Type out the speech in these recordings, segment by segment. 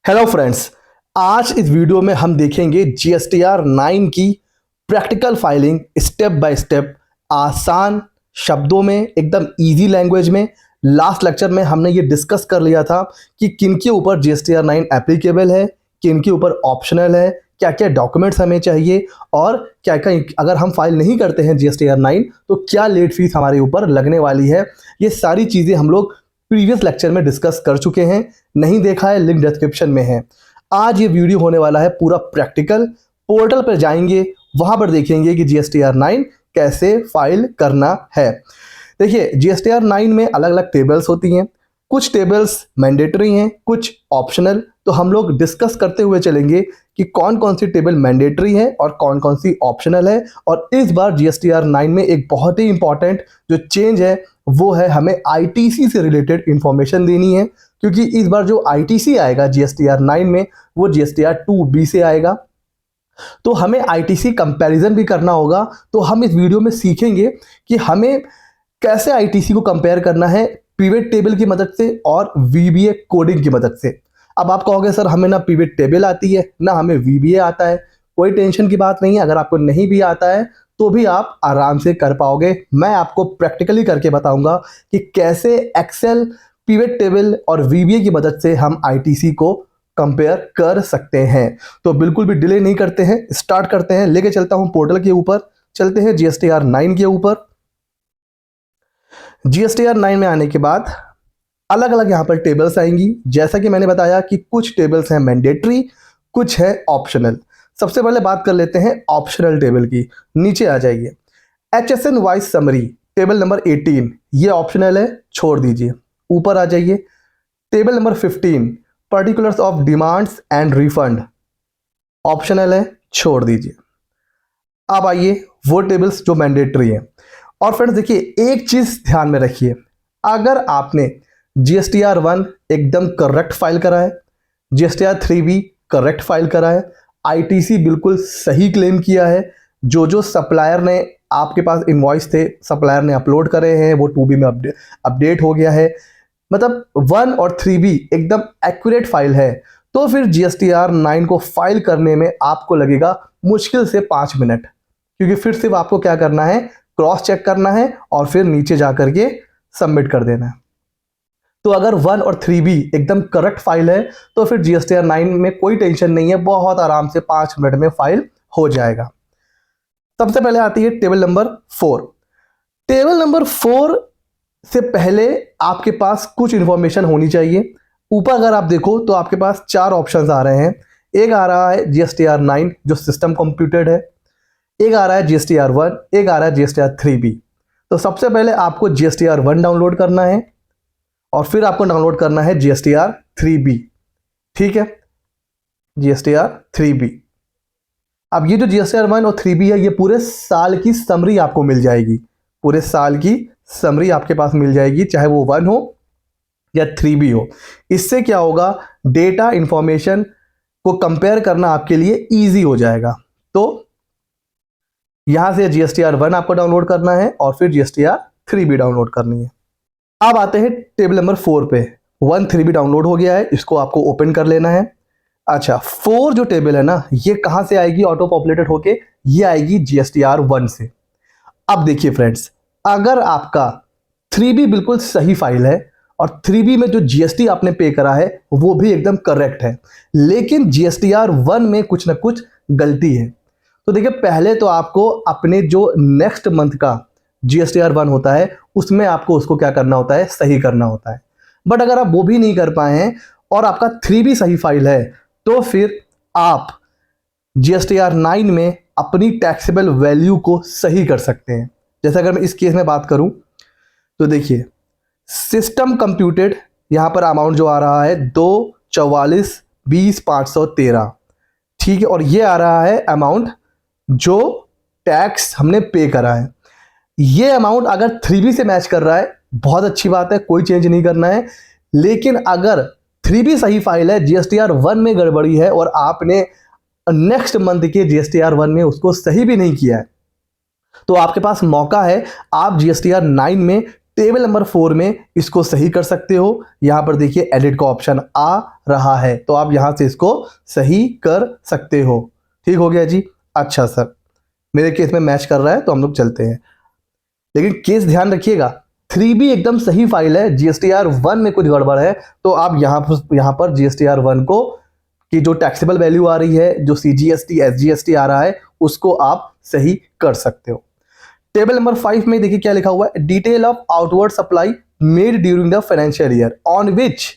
Hello friends, आज इस video में हम देखेंगे जीएसटीआर 9 की practical filing step by step, आसान शब्दों में, एकदम इजी लैंग्वेज में। लास्ट लेक्चर में हमने ये डिस्कस कर लिया था कि किन के ऊपर जीएसटीआर 9 एप्लीकेबल है, किन के ऊपर ऑप्शनल है, क्या क्या डॉक्यूमेंट्स हमें चाहिए और क्या क्या अगर हम फाइल नहीं करते हैं जीएसटीआर 9 तो क्या लेट फीस हमारे ऊपर लगने वाली है। ये सारी चीज़ें हम लोग प्रीवियस लेक्चर में डिस्कस कर चुके हैं। नहीं देखा है, लिंक डिस्क्रिप्शन में है। आज ये वीडियो होने वाला है पूरा प्रैक्टिकल। पोर्टल पर जाएंगे, वहां पर देखेंगे कि जीएसटीआर 9 कैसे फाइल करना है। देखिए, जीएसटीआर 9 में अलग अलग टेबल्स होती हैं। कुछ टेबल्स मैंडेटरी हैं, कुछ ऑप्शनल। तो हम लोग डिस्कस करते हुए चलेंगे कि कौन कौन सी टेबल मैंडेटरी है और कौन कौन सी ऑप्शनल है। और इस बार जीएसटीआर 9 में एक बहुत ही इंपॉर्टेंट जो चेंज है वो है, हमें आईटीसी से रिलेटेड इंफॉर्मेशन देनी है, क्योंकि इस बार जो आईटीसी आएगा जीएसटीआर 9 में वो जीएसटीआर 2B से आएगा। तो हमें आईटीसी कंपैरिजन भी करना होगा। तो हम इस वीडियो में सीखेंगे कि हमें कैसे आईटीसी को कंपेयर करना है पिवट टेबल की मदद से और वीबीए कोडिंग की मदद से। अब आप कहोगे सर हमें ना पिवट टेबल आती है ना हमें वीबीए आता है। कोई टेंशन की बात नहीं है, अगर आपको नहीं भी आता है तो भी आप आराम से कर पाओगे। मैं आपको प्रैक्टिकली करके बताऊंगा कि कैसे एक्सेल, पिवट टेबल और वीबीए की मदद से हम आईटीसी को कंपेयर कर सकते हैं। तो बिल्कुल भी डिले नहीं करते हैं, स्टार्ट करते हैं। लेके चलता हूं पोर्टल के ऊपर, चलते हैं जीएसटीआर 9 के ऊपर। जीएसटीआर 9 में आने के बाद अलग अलग यहां पर टेबल्स आएंगी। जैसा कि मैंने बताया कि कुछ टेबल्स हैं मैंडेटरी, कुछ है ऑप्शनल। सबसे पहले बात कर लेते हैं ऑप्शनल टेबल की। नीचे आ जाइए, HSN wise summary table number 18, ये ऑप्शनल है, छोड़ दीजिए। ऊपर आ जाइए, table number 15 particulars of demands and refund, optional है, छोड़ दीजिए। अब आइए वो टेबल्स जो मैंडेटरी हैं। और फ्रेंड्स देखिए, एक चीज ध्यान में रखिए, अगर आपने जीएसटीआर 1 एकदम करेक्ट फाइल करा है, जीएसटीआर 3B करेक्ट फाइल करा है, आईटीसी बिल्कुल सही क्लेम किया है, जो सप्लायर ने आपके पास इनवॉइस थे सप्लायर ने अपलोड करे हैं वो 2B में अपडेट हो गया है, मतलब 1 और 3B एकदम एक्यूरेट फाइल है, तो फिर जीएसटीआर 9 को फाइल करने में आपको लगेगा मुश्किल से 5 मिनट। क्योंकि फिर सिर्फ आपको क्या करना है, क्रॉस चेक करना है और फिर नीचे जा करके सबमिट कर देना है। तो अगर 1 और 3B एकदम करेक्ट फाइल है तो फिर जीएसटीआर 9 में कोई टेंशन नहीं है, बहुत आराम से 5 मिनट में फाइल हो जाएगा। सबसे पहले आती है टेबल नंबर 4। टेबल नंबर 4 से पहले आपके पास कुछ इंफॉर्मेशन होनी चाहिए। ऊपर अगर आप देखो तो आपके पास 4 ऑप्शंस आ रहे हैं। एक आ रहा है जीएसटीआर 9 जो सिस्टम कंप्यूटेड है, एक आ रहा है जीएसटीआर 1, एक आ रहा है जीएसटीआर 3B। तो सबसे पहले आपको जीएसटीआर 1 डाउनलोड करना है और फिर आपको डाउनलोड करना है जीएसटीआर 3B। ठीक है, जीएसटीआर 3B। अब ये जो जीएसटीआर 1 और 3B है, ये पूरे साल की समरी आपको मिल जाएगी। पूरे साल की समरी आपके पास मिल जाएगी, चाहे वो 1 हो या 3B हो। इससे क्या होगा, डेटा इंफॉर्मेशन को कंपेयर करना आपके लिए इजी हो जाएगा। तो यहां से जीएसटीआर 1 आपको डाउनलोड करना है और फिर जीएसटीआर 3B डाउनलोड करनी है। अब आते हैं टेबल नंबर 4 पे। 1 3B डाउनलोड हो गया है, इसको आपको ओपन कर लेना है। अच्छा, 4 जो टेबल है ना, ये कहां से आएगी ऑटो पॉपुलेटेड होके, ये आएगी जीएसटीआर 1 से। अब देखिए फ्रेंड्स, अगर आपका 3B बिल्कुल सही फाइल है और 3B में जो जीएसटी आपने पे करा है वो भी एकदम करेक्ट है, लेकिन जीएसटीआर 1 में कुछ ना कुछ गलती है। तो देखिए, पहले तो आपको अपने जो नेक्स्ट मंथ का जीएसटीआर 1 होता है उसमें आपको उसको क्या करना होता है, सही करना होता है। बट अगर आप वो भी नहीं कर पाए हैं और आपका 3B सही फाइल है तो फिर आप जीएसटीआर 9 में अपनी टैक्सेबल वैल्यू को सही कर सकते हैं। जैसे अगर मैं इस केस में बात करूं तो देखिए, सिस्टम कंप्यूटेड यहां पर अमाउंट जो आ रहा है 244,20,513, ठीक है, और ये आ रहा है अमाउंट जो टैक्स हमने पे करा है। ये अमाउंट अगर 3B से मैच कर रहा है बहुत अच्छी बात है, कोई चेंज नहीं करना है। लेकिन अगर 3B सही फाइल है, जीएसटीआर 1 में गड़बड़ी है और आपने नेक्स्ट मंथ के जीएसटीआर 1 में उसको सही भी नहीं किया है, तो आपके पास मौका है, आप जीएसटीआर 9 में टेबल नंबर 4 में इसको सही कर सकते हो। यहाँ पर देखिए एडिट का ऑप्शन आ रहा है, तो आप यहाँ से इसको सही कर सकते हो। ठीक हो गया जी। अच्छा सर, मेरे केस में मैच कर रहा है तो हम लोग चलते हैं, लेकिन केस ध्यान रखिएगा 3B एकदम सही फाइल है, GSTR1 में कुछ गड़बड़ है तो आप यहाँ पर GSTR1 को कि जो टैक्सेबल वैल्यू आ रही है, जो CGST SGST आ रहा है, उसको आप सही कर सकते हो। टेबल नंबर 5 में देखिए क्या लिखा हुआ है, detail of outward supply made during the financial year on which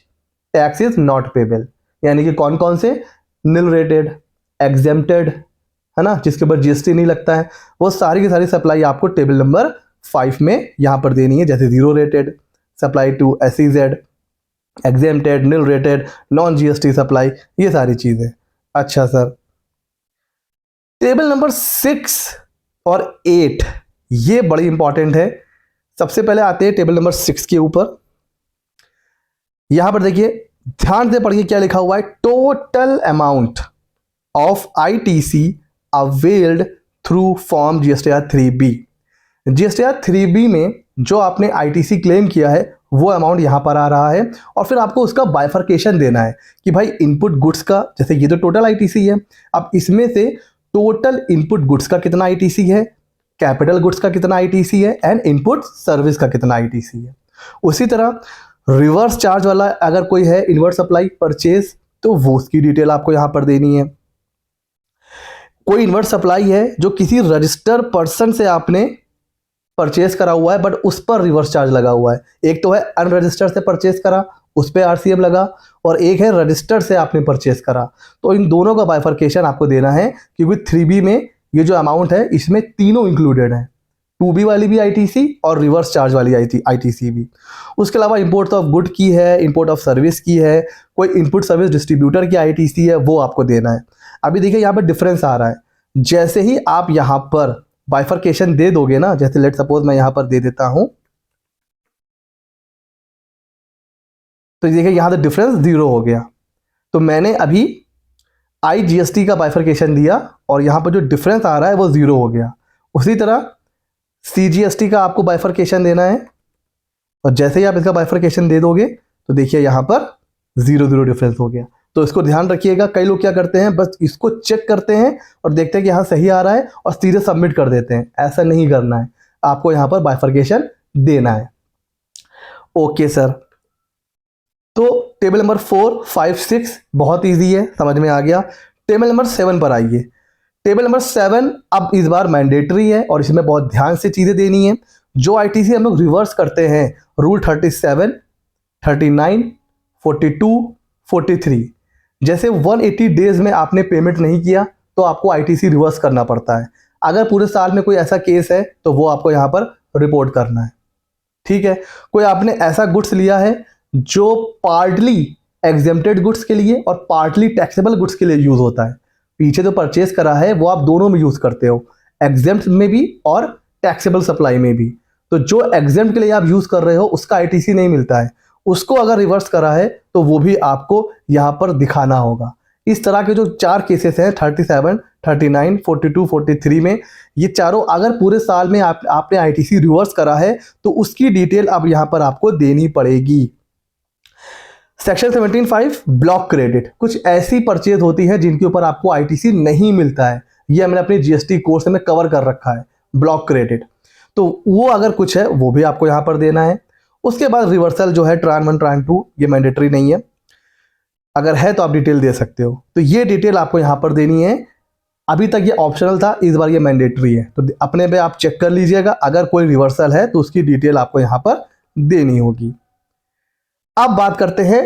tax is not payable, यानी कि कौन कौन से निल रेटेड, एग्जेम्प्टेड, है ना, जिसके ऊपर GST नहीं लगता है, वो सारी की सारी सप्लाई आपको टेबल नंबर 5 में यहाँ पर देनी है। जैसे zero rated supply to SEZ, exempted, nil rated, non GST supply, ये सारी चीजें। अच्छा सर, टेबल नंबर 6 और 8 ये बड़ी इंपॉर्टेंट है। सबसे पहले आते हैं टेबल नंबर 6 के ऊपर। यहां पर देखिए ध्यान से पढ़िए क्या लिखा हुआ है, total amount of ITC availed through form GSTR 3B। GSTR 3B में जो आपने ITC क्लेम किया है वो अमाउंट यहां पर आ रहा है, और फिर आपको उसका बाइफर्केशन देना है कि भाई इनपुट गुड्स का, जैसे ये तो टोटल ITC है, अब इसमें से टोटल इनपुट गुड्स का कितना ITC है, कैपिटल गुड्स का कितना ITC है, एंड इनपुट सर्विस का कितना ITC है। उसी तरह रिवर्स चार्ज वाला अगर कोई है, इनवर्ट सप्लाई परचेज, तो वो उसकी डिटेल आपको यहां पर देनी है। कोई इनवर्ट सप्लाई है जो किसी रजिस्टर पर्सन से आपने परचेज करा हुआ है बट उस पर रिवर्स चार्ज लगा हुआ है, एक तो है अनरजिस्टर्ड से परचेज करा उस पर RCM लगा, और एक है रजिस्टर्ड से आपने परचेज करा, तो इन दोनों का बाइफर्केशन आपको देना है, क्योंकि 3B में ये जो अमाउंट है इसमें तीनों इंक्लूडेड है, 2B वाली भी ITC और रिवर्स चार्ज वाली ITC भी। उसके अलावा इंपोर्ट ऑफ गुड की है, इंपोर्ट ऑफ सर्विस की है, कोई इनपुट सर्विस डिस्ट्रीब्यूटर की ITC है, वो आपको देना है। अभी देखिए यहाँ पर डिफरेंस आ रहा है, जैसे ही आप यहाँ पर बाइफर्केशन दे दोगे ना, जैसे लेट सपोज मैं यहां पर दे देता हूं, तो देखिए यहां से डिफरेंस 0 हो गया, तो मैंने अभी IGST का बाइफर्केशन दिया और यहां पर जो डिफरेंस आ रहा है वो 0 हो गया। उसी तरह CGST का आपको बाइफर्केशन देना है, और जैसे ही आप इसका बाइफर्केशन दे दोगे तो देखिए यहां पर 0 डिफरेंस हो गया। तो इसको ध्यान रखिएगा, कई लोग क्या करते हैं, बस इसको चेक करते हैं और देखते हैं कि यहाँ सही आ रहा है और सीधे सबमिट कर देते हैं, ऐसा नहीं करना है, आपको यहाँ पर बाइफर्केशन देना है। ओके सर, तो टेबल नंबर 4, 5, 6 बहुत इजी है, समझ में आ गया। टेबल नंबर 7 पर आइए। टेबल नंबर 7 अब इस बार मैंडेटरी है और इसमें बहुत ध्यान से चीजें देनी है। जो ITC हम लोग रिवर्स करते हैं, रूल 37, 39, 42, 43, जैसे 180 डेज में आपने पेमेंट नहीं किया तो आपको ITC रिवर्स करना पड़ता है। अगर पूरे साल में कोई ऐसा केस है तो वो आपको यहाँ पर रिपोर्ट करना है। ठीक है, कोई आपने ऐसा गुड्स लिया है जो पार्टली एग्जेम्प्टेड गुड्स के लिए और पार्टली टैक्सेबल गुड्स के लिए यूज होता है, पीछे जो परचेज करा है वो आप दोनों में यूज करते हो, एग्जेम्प्ट में भी और टैक्सेबल सप्लाई में भी। तो जो एग्जेम्प्ट के लिए आप यूज कर रहे हो उसका ITC नहीं मिलता है, उसको अगर रिवर्स करा है तो वो भी आपको यहां पर दिखाना होगा। इस तरह के जो 4 केसेस हैं 37, 39, 42, 43 में, ये चारों अगर पूरे साल में आपने ITC रिवर्स करा है तो उसकी डिटेल अब यहां पर आपको देनी पड़ेगी। सेक्शन 17(5) ब्लॉक क्रेडिट, कुछ ऐसी परचेज होती है जिनके ऊपर आपको ITC नहीं मिलता है, ये मैंने अपने GST कोर्स में कवर कर रखा है, ब्लॉक क्रेडिट, तो वो अगर कुछ है वो भी आपको यहां पर देना है। उसके बाद रिवर्सल जो है ट्रान 1, ट्रान 2, ये मैंडेटरी नहीं है, अगर है तो आप डिटेल दे सकते हो, तो ये डिटेल आपको यहां पर देनी है। अभी तक ये ऑप्शनल था, इस बार ये मैंडेटरी है, तो अपने पे आप चेक कर लीजिएगा, अगर कोई रिवर्सल है तो उसकी डिटेल आपको यहां पर देनी होगी। अब बात करते हैं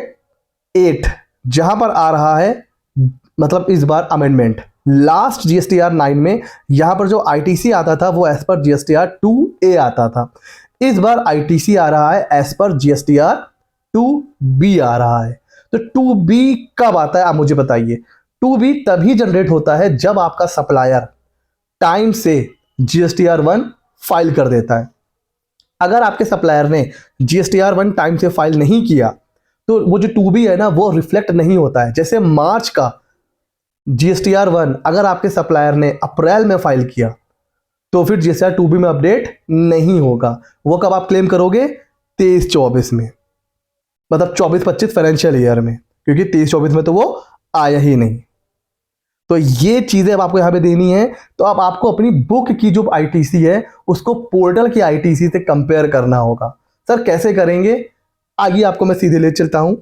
8, जहां पर आ रहा है, मतलब इस बार अमेंडमेंट, लास्ट GSTR 9 में यहां पर जो ITC आता था वो एज पर GSTR 2A आता था, इस बार ITC आ रहा है एज पर GSTR 2B आ रहा है। तो 2B कब आता है आप मुझे बताइए। 2B तभी जनरेट होता है जब आपका सप्लायर टाइम से GSTR 1 फाइल कर देता है। अगर आपके सप्लायर ने GSTR 1 टाइम से फाइल नहीं किया तो वो जो 2B है ना वो रिफ्लेक्ट नहीं होता है। जैसे मार्च का GSTR 1 अगर आपके सप्लायर ने अप्रैल में फाइल किया तो फिर GSTR 2B में अपडेट नहीं होगा। वो कब आप क्लेम करोगे, 23-24 में, मतलब 24-25 फाइनेंशियल ईयर में, क्योंकि 23-24 में तो वो आया ही नहीं। तो ये चीज़ें अब आपको यहाँ पे देनी है। तो अब आपको अपनी बुक की जो आईटीसी है उसको पोर्टल की आईटीसी से कंपेयर करना होगा। सर कैसे करेंगे, आगे आपको मैं सीधे ले चलता हूं।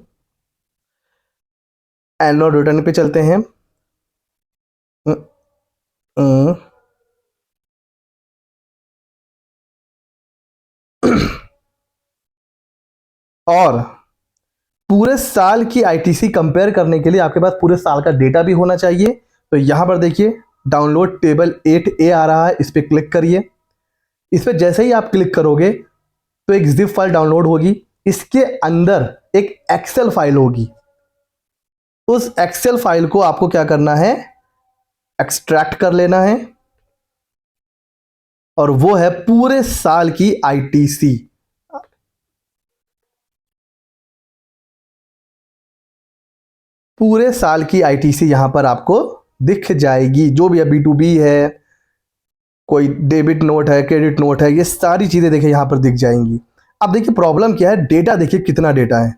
एनुअल रिटर्न पे चलते हैं। अ, अ, और पूरे साल की आईटीसी कंपेयर करने के लिए आपके पास पूरे साल का डेटा भी होना चाहिए। तो यहां पर देखिए डाउनलोड टेबल 8A आ रहा है, इस पर क्लिक करिए। इस पर जैसे ही आप क्लिक करोगे तो एक जिप फाइल डाउनलोड होगी, इसके अंदर एक एक्सेल फाइल होगी। उस एक्सेल फाइल को आपको क्या करना है, एक्सट्रैक्ट कर लेना है, और वो है पूरे साल की आईटीसी। पूरे साल की आईटीसी यहां पर आपको दिख जाएगी, जो भी है B2B है, कोई डेबिट नोट है, क्रेडिट नोट है, ये सारी चीजें देखिए यहां पर दिख जाएंगी। अब देखिए प्रॉब्लम क्या है, डेटा देखिए कितना डेटा है।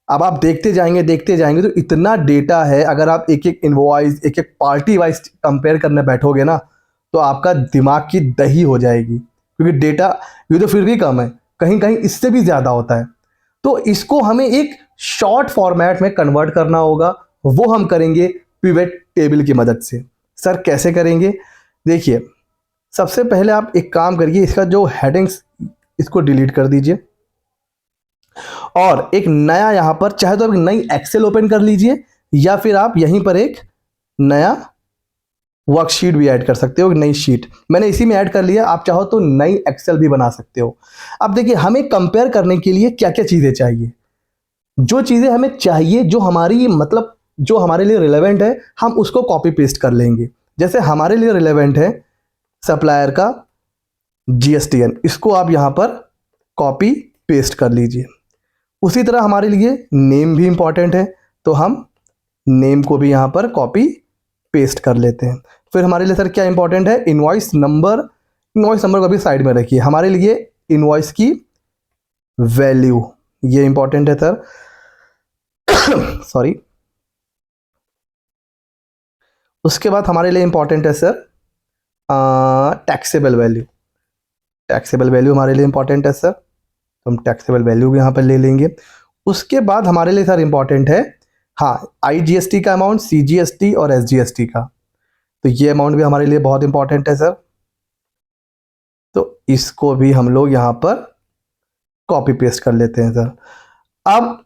अब आप देखते जाएंगे तो इतना डेटा है, अगर आप एक एक इनवॉइस, एक एक पार्टी वाइज कंपेयर करने बैठोगे ना तो आपका दिमाग की दही हो जाएगी, क्योंकि डेटा ये तो फिर भी कम है, कहीं कहीं इससे भी ज़्यादा होता है। तो इसको हमें एक शॉर्ट फॉर्मेट में कन्वर्ट करना होगा, वो हम करेंगे पिवट टेबल की मदद से। सर कैसे करेंगे, देखिए सबसे पहले आप एक काम करिए, इसका जो हेडिंग्स इसको डिलीट कर दीजिए, और एक नया यहां पर चाहे तो आप एक नई एक्सेल ओपन कर लीजिए, या फिर आप यहीं पर एक नया वर्कशीट भी ऐड कर सकते हो, एक नई शीट मैंने इसी में ऐड कर लिया, आप चाहो तो नई एक्सेल भी बना सकते हो। अब देखिए हमें कंपेयर करने के लिए क्या क्या चीज़ें चाहिए, जो चीज़ें हमें चाहिए, जो हमारी मतलब जो हमारे लिए रिलेवेंट है, हम उसको कॉपी पेस्ट कर लेंगे। जैसे हमारे लिए रिलेवेंट है सप्लायर का GSTN, इसको आप यहाँ पर कॉपी पेस्ट कर लीजिए। उसी तरह हमारे लिए नेम भी इंपॉर्टेंट है, तो हम नेम को भी यहाँ पर कॉपी पेस्ट कर लेते हैं। फिर हमारे लिए सर क्या इंपॉर्टेंट है, इनवॉइस नंबर। इनवॉइस नंबर को भी साइड में रखिए, हमारे लिए इनवॉइस की वैल्यू ये इंपॉर्टेंट है सर। सॉरी। उसके बाद हमारे लिए इंपॉर्टेंट है sir taxable value. Taxable value हमारे लिए इंपॉर्टेंट है सर, तो हम टैक्सेबल वैल्यू भी यहाँ पर ले लेंगे। उसके बाद हमारे लिए सर इंपॉर्टेंट है हाँ IGST का अमाउंट, CGST और SGST का, तो ये अमाउंट भी हमारे लिए बहुत इंपॉर्टेंट है सर। तो इसको भी हम लोग यहाँ पर कॉपी पेस्ट कर लेते हैं सर। अब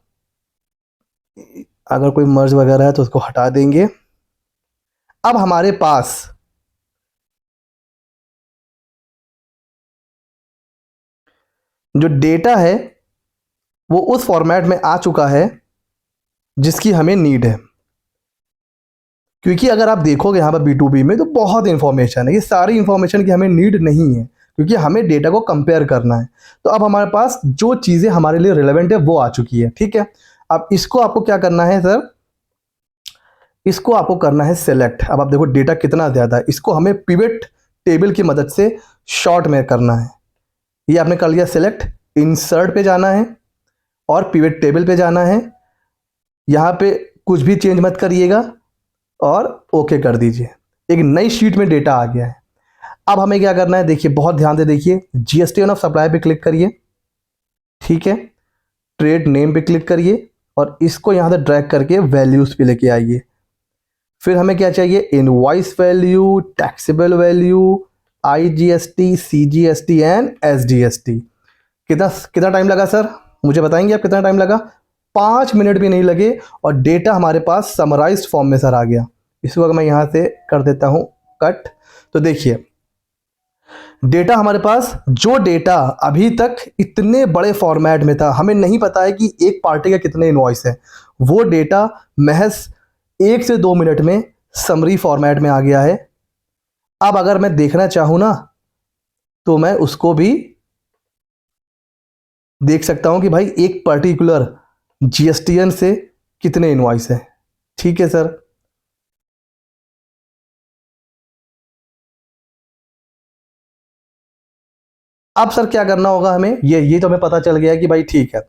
अगर कोई मर्ज वगैरह है तो उसको हटा देंगे। अब हमारे पास जो डेटा है वो उस फॉर्मेट में आ चुका है जिसकी हमें नीड है, क्योंकि अगर आप देखोगे यहाँ पर B2B में तो बहुत इंफॉर्मेशन है, ये सारी इंफॉर्मेशन की हमें नीड नहीं है, क्योंकि हमें डेटा को कंपेयर करना है। तो अब हमारे पास जो चीज़ें हमारे लिए रिलेवेंट है वो आ चुकी है, ठीक है। अब इसको आपको क्या करना है सर, इसको आपको करना है सेलेक्ट। अब आप देखो डेटा कितना ज़्यादा है, इसको हमें पिवट टेबल की मदद से शॉर्ट में करना है। ये आपने कर लिया सेलेक्ट, इंसर्ट पे जाना है और पिवट टेबल पे जाना है। यहाँ पे कुछ भी चेंज मत करिएगा और ओके कर दीजिए, एक नई शीट में डेटा आ गया है। अब हमें क्या करना है, देखिए बहुत ध्यान से देखिए, GSTN ऑफ सप्लाई पे क्लिक करिए, ठीक है। ट्रेड नेम पे क्लिक करिए और इसको यहाँ से ड्रैग करके वैल्यूज पे लेके आइए। फिर हमें क्या चाहिए, invoice value, taxable value, IGST, CGST and SGST। कितना कितना टाइम लगा सर, मुझे बताएंगे आप कितना टाइम लगा। 5 मिनट भी नहीं लगे और डेटा हमारे पास समराइज्ड फॉर्म में सर आ गया। इसको अगर मैं यहाँ से कर देता हूँ कट, तो देखिए डेटा हमारे पास, जो डेटा अभी तक इतने बड़े फॉर्मेट में था, हमें नहीं पता है कि एक पार्टी का कितने इनवॉइस है, वो डेटा महज 1 से 2 मिनट में समरी फॉर्मेट में आ गया है। अब अगर मैं देखना चाहूँ ना तो मैं उसको भी देख सकता हूँ कि भाई एक पर्टिकुलर GSTN से कितने इनवॉइस है, ठीक है सर। अब सर क्या करना होगा हमें, ये तो हमें पता चल गया कि भाई ठीक है,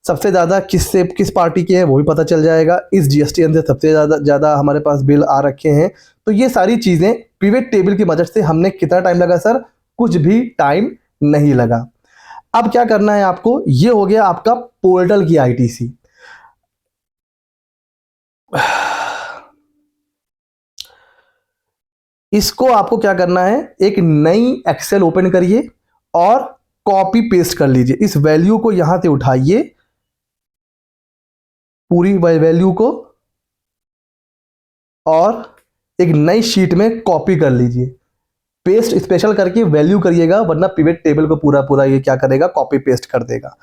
सबसे ज़्यादा किस पार्टी के हैं वो भी पता चल जाएगा, इस जीएसटीएन से सबसे ज़्यादा हमारे पास बिल आ रखे हैं। तो ये सारी चीज़ें पिवट टेबल की मदद से हमने कितना टाइम लगा सर, कुछ भी टाइम नहीं लगा। अब क्या करना है आपको, ये हो गया आपका पोर्टल की आईटीसी। इसको आपको क्या करना है, एक नई एक्सेल ओपन करिए और कॉपी पेस्ट कर लीजिए। इस वैल्यू को यहां से उठाइए, पूरी वैल्यू को, और एक नई शीट में कॉपी कर लीजिए। पेस्ट स्पेशल करके वैल्यू करिएगा, वरना पिवट टेबल को पूरा पूरा ये क्या करेगा, कॉपी पेस्ट कर देगा।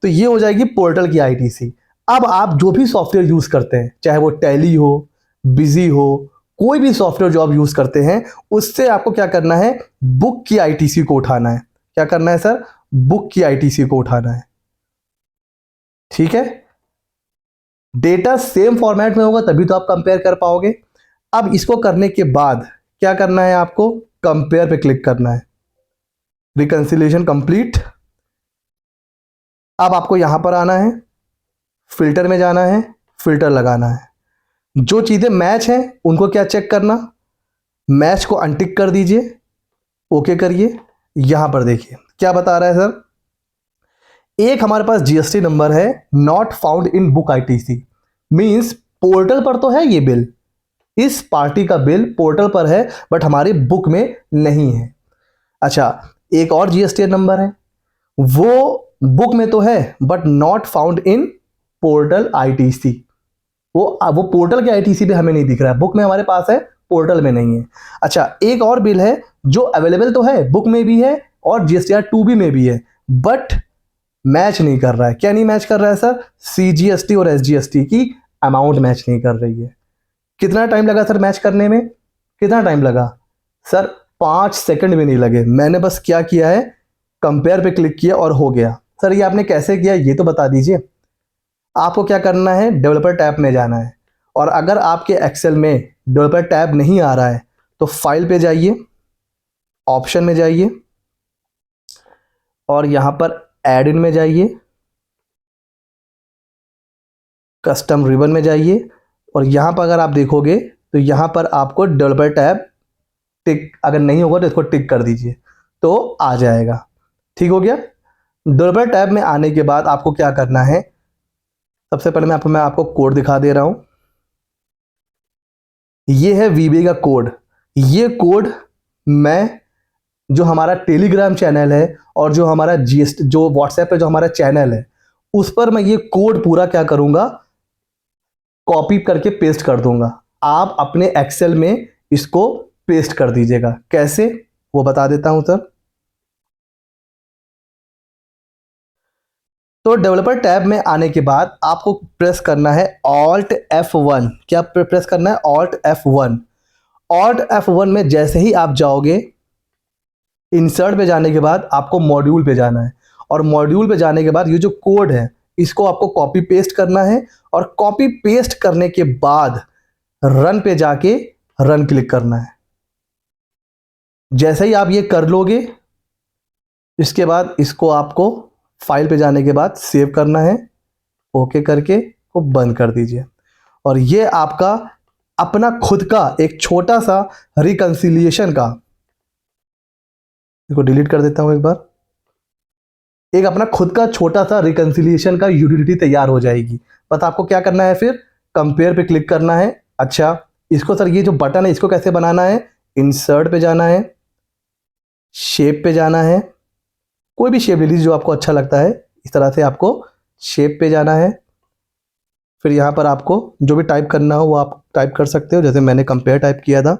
तो ये हो जाएगी पोर्टल की आईटीसी। अब आप जो भी सॉफ्टवेयर यूज करते हैं, चाहे वो टैली हो, बिजी हो, कोई भी सॉफ्टवेयर जो आप यूज करते हैं, उससे आपको क्या करना है, बुक की आईटीसी को उठाना है। क्या करना है सर, बुक की आईटीसी को उठाना है। ठीक है, डेटा सेम फॉर्मेट में होगा तभी तो आप कंपेयर कर पाओगे। अब इसको करने के बाद क्या करना है, आपको कंपेयर पे क्लिक करना है, रिकंसिलिएशन कंप्लीट। अब आपको यहां पर आना है, फिल्टर में जाना है, फिल्टर लगाना है। जो चीजें मैच हैं उनको क्या चेक करना, मैच को अनटिक कर दीजिए, ओके करिए। यहां पर देखिए क्या बता रहा है सर, एक हमारे पास जीएसटी नंबर है, not found in book ITC, means portal पर तो है ये बिल, इस पार्टी का बिल पोर्टल पर है बट हमारी बुक में नहीं है। अच्छा, एक और जीएसटी नंबर है, वो बुक में तो है but not found in portal ITC, वो पोर्टल के आईटीसी पे हमें नहीं दिख रहा है, बुक में हमारे पास है, पोर्टल में नहीं है। अच्छा, एक और बिल है जो अवेलेबल तो है, बुक में भी है और जीएसटीआर 2B में भी है, बट मैच नहीं कर रहा है। क्या नहीं मैच कर रहा है सर, सीजीएसटी और एसजीएसटी की अमाउंट मैच नहीं कर रही है। कितना टाइम लगा सर मैच करने में, कितना टाइम लगा सर, 5 सेकंड भी नहीं लगे। मैंने बस क्या किया है, कंपेयर पे क्लिक किया और हो गया। सर ये आपने कैसे किया ये तो बता दीजिए। आपको क्या करना है, डेवलपर टैब में जाना है, और अगर आपके एक्सेल में डेवलपर टैब नहीं आ रहा है तो फाइल पे जाइए, ऑप्शन में जाइए, और यहां पर एड इन में जाइए, कस्टम रिबन में जाइए, और यहां पर अगर आप देखोगे तो यहां पर आपको डेवलपर टैब टिक, अगर नहीं होगा तो इसको टिक कर दीजिए तो आ जाएगा। ठीक हो गया। डेवलपर टैब में आने के बाद आपको क्या करना है, सबसे पहले मैं आपको कोड दिखा दे रहा हूं। ये है वीबी का कोड। ये कोड मैं, जो हमारा टेलीग्राम चैनल है और जो हमारा जो व्हाट्सएप पे जो हमारा चैनल है, उस पर मैं ये कोड पूरा क्या करूंगा, कॉपी करके पेस्ट कर दूंगा। आप अपने एक्सेल में इसको पेस्ट कर दीजिएगा। कैसे, वो बता देता हूं सर। तो डेवलपर टैब में आने के बाद आपको प्रेस करना है Alt F1। क्या प्रेस करना है, Alt F1। Alt F1 में जैसे ही आप जाओगे, इंसर्ट पे जाने के बाद आपको मॉड्यूल पे जाना है, और मॉड्यूल पे जाने के बाद ये जो कोड है इसको आपको कॉपी पेस्ट करना है, और कॉपी पेस्ट करने के बाद रन पे जाके रन क्लिक करना है। जैसे ही आप ये कर लोगे, इसके बाद इसको आपको फाइल पे जाने के बाद सेव करना है, ओके करके वो बंद कर दीजिए। और ये आपका अपना खुद का एक छोटा सा रिकंसिलिएशन का, इसको डिलीट कर देता हूं एक बार, एक अपना खुद का छोटा सा रिकंसिलिएशन का यूटिलिटी तैयार हो जाएगी। बस आपको क्या करना है, फिर कंपेयर पे क्लिक करना है। अच्छा, इसको सर ये जो बटन है इसको कैसे बनाना है, इंसर्ट पे जाना है, शेप पे जाना है, कोई भी शेप ले लीजिए जो आपको अच्छा लगता है, इस तरह से आपको शेप पे जाना है। फिर यहाँ पर आपको जो भी टाइप करना हो वो आप टाइप कर सकते हो, जैसे मैंने कंपेयर टाइप किया था।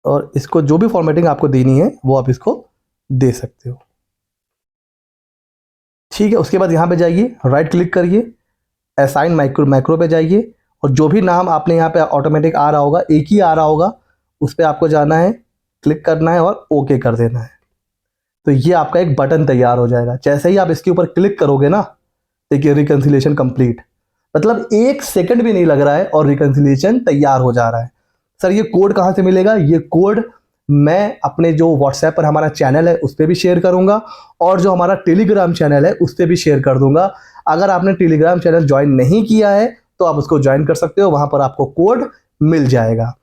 और इसको जो भी फॉर्मेटिंग आपको देनी है वो आप इसको दे सकते हो। ठीक है, उसके बाद यहाँ पे जाइए, राइट क्लिक करिए, असाइन मैक्रो पे जाइए, और जो भी नाम आपने यहाँ पे ऑटोमेटिक आ रहा होगा, एक ही आ रहा होगा, उस पर आपको जाना है, क्लिक करना है और ओके कर देना है। तो ये आपका एक बटन तैयार हो जाएगा। जैसे ही आप इसके ऊपर क्लिक करोगे ना, देखिए रिकंसिलिएशन कंप्लीट, मतलब 1 सेकंड भी नहीं लग रहा है और रिकंसिलिएशन तैयार हो जा रहा है। सर ये कोड कहाँ से मिलेगा? ये कोड मैं अपने जो व्हाट्सएप पर हमारा चैनल है उस पर भी शेयर करूंगा और जो हमारा टेलीग्राम चैनल है उस पर भी शेयर कर दूंगा। अगर आपने टेलीग्राम चैनल ज्वाइन नहीं किया है तो आप उसको ज्वाइन कर सकते हो, वहां पर आपको कोड मिल जाएगा।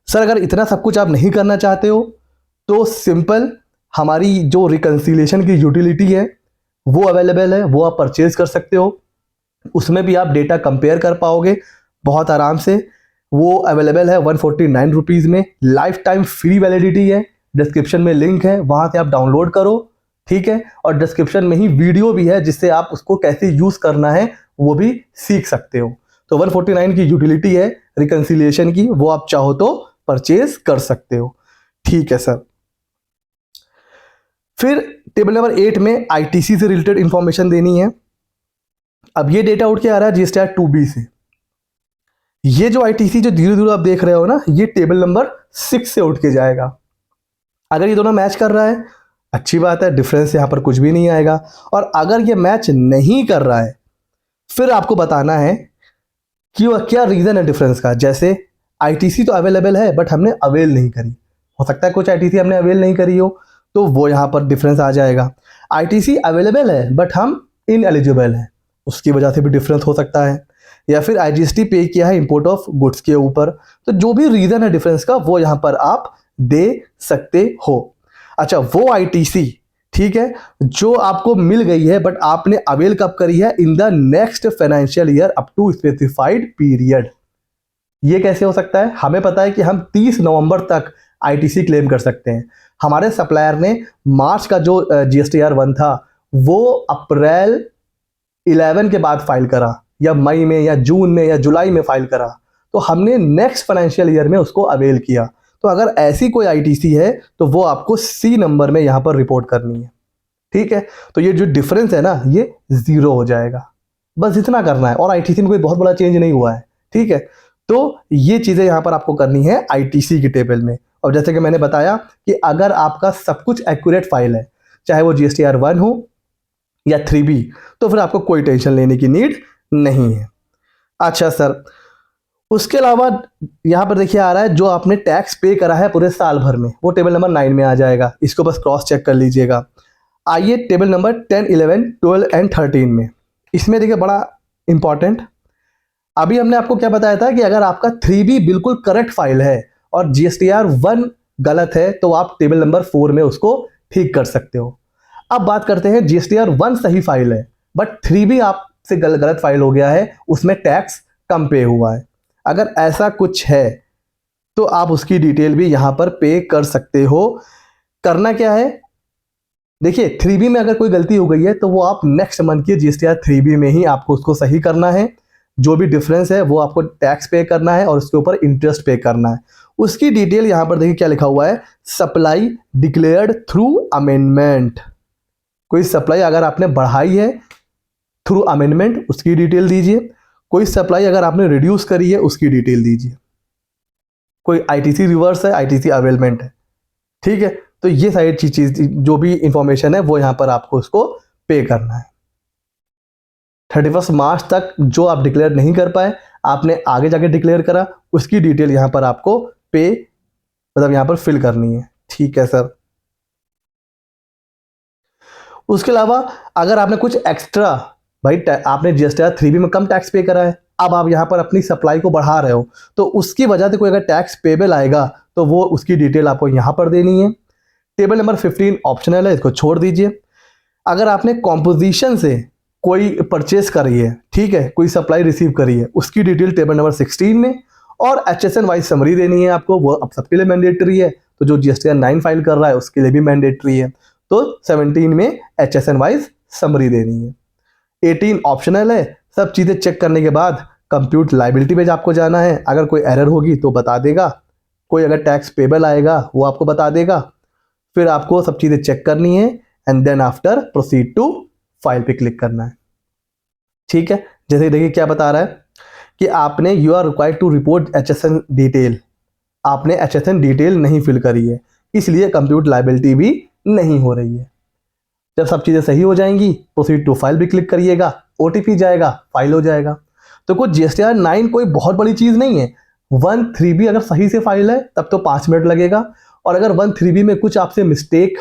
सर अगर इतना सब कुछ आप नहीं करना चाहते हो तो सिंपल हमारी जो रिकंसिलिएशन की यूटिलिटी है वो अवेलेबल है, वो आप परचेज कर सकते हो। उसमें भी आप डेटा कंपेयर कर पाओगे बहुत आराम से। वो अवेलेबल है 149 रुपीज़ में, लाइफ टाइम फ्री वैलिडिटी है। डिस्क्रिप्शन में लिंक है, वहाँ से आप डाउनलोड करो, ठीक है। और डिस्क्रिप्शन में ही वीडियो भी है जिससे आप उसको कैसे यूज़ करना है वो भी सीख सकते हो। तो 149 की यूटिलिटी है रिकंसिलिएशन की, वो आप चाहो तो परचेज कर सकते हो, ठीक है सर। फिर टेबल नंबर 8 में आईटीसी से रिलेटेड इंफॉर्मेशन देनी है। अब ये डेटा उठ के आ रहा है GSTR 2B से। ये जो आईटीसी जो धीरे धीरे आप देख रहे हो ना, ये टेबल नंबर 6 से उठ के जाएगा। अगर ये दोनों मैच कर रहा है अच्छी बात है, डिफरेंस यहाँ पर कुछ भी नहीं आएगा। और अगर ये मैच नहीं कर रहा है फिर आपको बताना है कि वह क्या रीज़न है डिफरेंस का। जैसे आईटीसी तो अवेलेबल है बट हमने अवेल नहीं करी, हो सकता है कुछ आईटीसी हमने अवेल नहीं करी हो, तो वो यहाँ पर डिफरेंस आ जाएगा। आईटीसी अवेलेबल है बट हम इनएलिजिबल हैं, उसकी वजह से भी डिफरेंस हो सकता है। या फिर आईजीएसटी पे किया है इंपोर्ट ऑफ गुड्स के ऊपर, तो जो भी रीज़न है डिफरेंस का वो यहाँ पर आप दे सकते हो। अच्छा, वो आईटीसी ठीक है जो आपको मिल गई है बट आपने अवेल कब करी है? In the next financial year up to specified period. ये कैसे हो सकता है? हमें पता है कि हम 30 नवंबर तक आईटीसी क्लेम कर सकते हैं। हमारे सप्लायर ने मार्च का जो GSTR 1 था वो अप्रैल 11 के बाद फाइल करा, या मई में या जून में या जुलाई में फाइल करा, तो हमने नेक्स्ट फाइनेंशियल ईयर में उसको अवेल किया। तो अगर ऐसी कोई आईटीसी है तो वो आपको C नंबर में यहाँ पर रिपोर्ट करनी है, ठीक है। तो ये जो डिफरेंस है ना ये 0 हो जाएगा, बस इतना करना है। और आईटीसी में कोई बहुत बड़ा चेंज नहीं हुआ है, ठीक है। तो ये चीज़ें यहाँ पर आपको करनी है आईटीसी की टेबल में। और जैसे कि मैंने बताया कि अगर आपका सब कुछ एक्यूरेट फाइल है, चाहे वो GSTR 1 हो या 3B, तो फिर आपको कोई टेंशन लेने की नीड नहीं है। अच्छा सर, उसके अलावा यहाँ पर देखिए आ रहा है जो आपने टैक्स पे करा है पूरे साल भर में, वो टेबल नंबर 9 में आ जाएगा। इसको बस क्रॉस चेक कर लीजिएगा। आइए टेबल नंबर 10, 11, 12 एंड 13 में। इसमें देखिए बड़ा इंपॉर्टेंट, अभी हमने आपको क्या बताया था कि अगर आपका 3B बिल्कुल करेक्ट फाइल है और GSTR 1 गलत है तो आप टेबल नंबर 4 में उसको ठीक कर सकते हो। अब बात करते हैं GSTR 1 सही फाइल है बट 3B आपसे गलत फाइल हो गया है, उसमें टैक्स कम पे हुआ है। अगर ऐसा कुछ है तो आप उसकी डिटेल भी यहाँ पर पे कर सकते हो। करना क्या है, देखिए 3B में अगर कोई गलती हो गई है तो वो आप नेक्स्ट मंथ की GSTR 3B में ही आपको उसको सही करना है। जो भी डिफरेंस है वो आपको टैक्स पे करना है और उसके ऊपर इंटरेस्ट पे करना है। उसकी डिटेल यहाँ पर देखिए क्या लिखा हुआ है, सप्लाई डिक्लेयर्ड थ्रू अमेंडमेंट। कोई सप्लाई अगर आपने बढ़ाई है थ्रू अमेंडमेंट उसकी डिटेल दीजिए, कोई सप्लाई अगर आपने रिड्यूस करी है उसकी डिटेल दीजिए, कोई आईटीसी रिवर्स है, आईटीसी अवेलमेंट है, ठीक है। तो ये सारी चीज जो भी इंफॉर्मेशन है वो यहाँ पर आपको उसको पे करना है। 31 मार्च तक जो आप डिक्लेयर नहीं कर पाए, आपने आगे जाके डिक्लेयर करा, उसकी डिटेल यहाँ पर आपको पे मतलब यहाँ पर फिल करनी है, ठीक है सर। उसके अलावा अगर आपने कुछ एक्स्ट्रा, भाई आपने GSTR 3B में कम टैक्स पे करा है, अब आप यहाँ पर अपनी सप्लाई को बढ़ा रहे हो तो उसकी वजह से कोई अगर टैक्स पेबल आएगा तो वो उसकी डिटेल आपको यहाँ पर देनी है। टेबल नंबर 15 ऑप्शनल है, इसको छोड़ दीजिए। अगर आपने कॉम्पोजिशन से कोई परचेस करी है, ठीक है, कोई सप्लाई रिसीव करी है, उसकी डिटेल टेबल नंबर 16 में। और HSN वाइज समरी देनी है आपको, वो अब सबके लिए मैंडेटरी है। तो जो GSTR 9 फाइल कर रहा है उसके लिए भी मैंडेटरी है, तो 17 में HSN वाइज समरी देनी है। 18 ऑप्शनल है। सब चीज़ें चेक करने के बाद कंप्यूट लाइबिलिटी पेज आपको जाना है, अगर कोई एरर होगी तो बता देगा, कोई अगर टैक्स पेबल आएगा वो आपको बता देगा। फिर आपको सब चीज़ें चेक करनी है and then after proceed to file पे क्लिक करना है, ठीक है। जैसे देखिए क्या बता रहा है कि आपने you are required to report HSN detail, आपने HSN डिटेल नहीं फिल करी है, इसलिए कंप्यूट लाइबिलिटी भी नहीं हो रही है। जब सब चीज़ें सही हो जाएंगी प्रोसीड टू फाइल भी क्लिक करिएगा, OTP जाएगा, फाइल हो जाएगा। तो कुछ GSTR 9 कोई बहुत बड़ी चीज़ नहीं है। 1 3B अगर सही से फाइल है तब तो 5 मिनट लगेगा, और अगर 1 3B में कुछ आपसे मिस्टेक,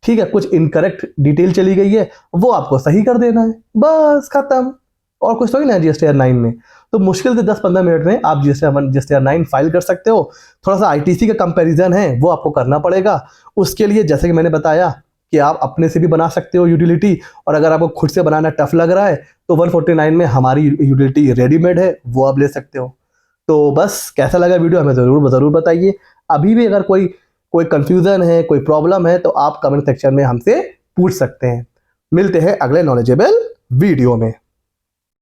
ठीक है, कुछ इनकरेक्ट डिटेल चली गई है, वो आपको सही कर देना है, बस खत्म। और कुछ तो ही ना GSTR 9 में। तो मुश्किल से 10-15 मिनट में आप GSTR 9 फाइल कर सकते हो। थोड़ा सा ITC का कंपैरिजन है वो आपको करना पड़ेगा। उसके लिए जैसे कि मैंने बताया कि आप अपने से भी बना सकते हो यूटिलिटी, और अगर आपको खुद से बनाना टफ लग रहा है तो 149 में हमारी यूटिलिटी रेडीमेड है, वो आप ले सकते हो। तो बस कैसा लगा वीडियो हमें ज़रूर बताइए। अभी भी अगर कोई कोई कंफ्यूजन है, कोई प्रॉब्लम है, तो आप कमेंट सेक्शन में हमसे पूछ सकते हैं। मिलते हैं अगले नॉलेजेबल वीडियो में।